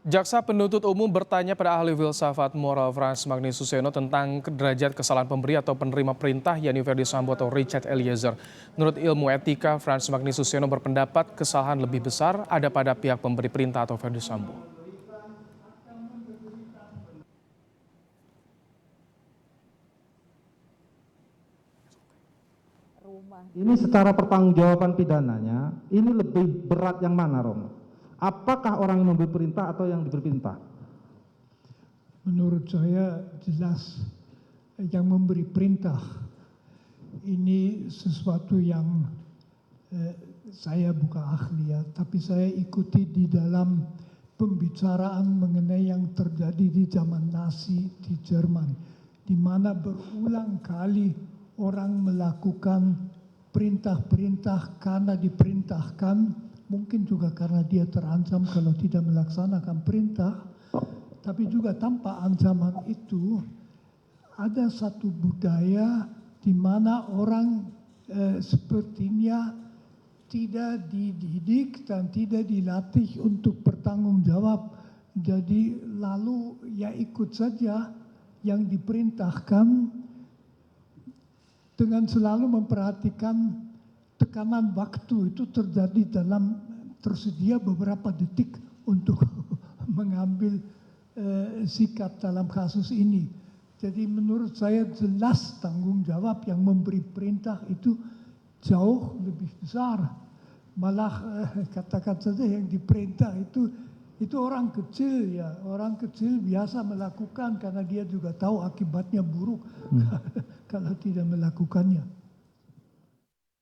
Jaksa penuntut umum bertanya pada ahli filsafat moral Frans Magni Suseno tentang derajat kesalahan pemberi atau penerima perintah yakni Ferdy Sambo atau Richard Eliezer. Menurut ilmu etika, Frans Magni Suseno berpendapat kesalahan lebih besar ada pada pihak pemberi perintah atau Ferdy Sambo. Ini secara pertanggungjawaban pidananya, ini lebih berat yang mana, Romo? Apakah orang yang memberi perintah atau yang diberi perintah? Menurut saya jelas yang memberi perintah ini sesuatu yang saya bukan ahli ya, tapi saya ikuti di dalam pembicaraan mengenai yang terjadi di zaman Nazi di Jerman, di mana berulang kali orang melakukan perintah-perintah karena diperintahkan, mungkin juga karena dia terancam kalau tidak melaksanakan perintah, tapi juga tanpa ancaman itu ada satu budaya di mana orang sepertinya tidak dididik dan tidak dilatih untuk bertanggung jawab. Jadi lalu ya ikut saja yang diperintahkan dengan selalu memperhatikan tekanan waktu itu terjadi dalam tersedia beberapa detik untuk mengambil sikap dalam kasus ini. Jadi menurut saya jelas tanggung jawab yang memberi perintah itu jauh lebih besar. Malah katakan saja yang diperintah itu orang kecil ya, orang kecil biasa melakukan karena dia juga tahu akibatnya buruk kalau tidak melakukannya.